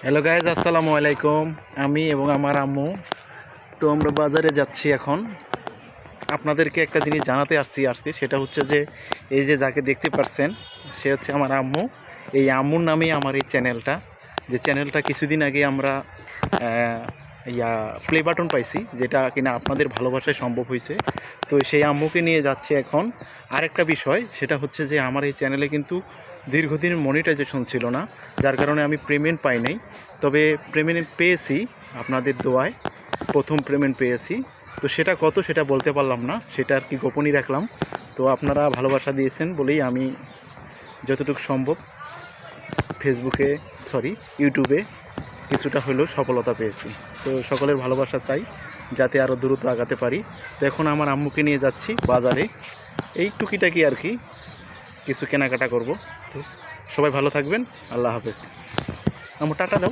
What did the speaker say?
Hello guys, আসসালামু আলাইকুম। আমি এবং আমার আম্মু তো আমরা বাজারে যাচ্ছি এখন। আপনাদেরকে একটা জিনিস জানাতে আসছি সেটা হচ্ছে যে এই যে যাকে দেখতে পাচ্ছেন সে হচ্ছে আমার আম্মু। এই আম্মুর নামেই আমার এই চ্যানেলটা, যে চ্যানেলটা কিছুদিন আগে আমরা আহ, প্লে বাটন পাইছি, যেটা কিনা আপনাদের ভালোবাসায় সম্ভব হয়েছে। তো সেই আম্মুকে নিয়ে যাচ্ছে এখন। আরেকটা বিষয় সেটা হচ্ছে যে আমার এই চ্যানেলে কিন্তু দীর্ঘদিন মনিটাইজেশন ছিল না, যার কারণে আমি পেমেন্ট পাই নাই। তবে পেমেন্ট পেয়েছি আপনাদের দোয়ায়, প্রথম পেমেন্ট পেয়েছি। তো সেটা কত সেটা বলতে পারলাম না, সেটা আর কি গোপনই রাখলাম। তো আপনারা ভালোবাসা দিয়েছেন বলেই আমি যতটুকু সম্ভব ফেসবুকে, সরি, ইউটিউবে কিছুটা হলেও সফলতা পেয়েছি। তো সকলের ভালোবাসা চাই যাতে আরও দ্রুত আগাতে পারি। তো এখন আমার আম্মুকে নিয়ে যাচ্ছি বাজারে, এই টুকিটাকি আর কি কিছু কেনাকাটা করব। তো সবাই ভালো থাকবেন, আল্লাহ হাফেজ। আম্মু টাটা দাও।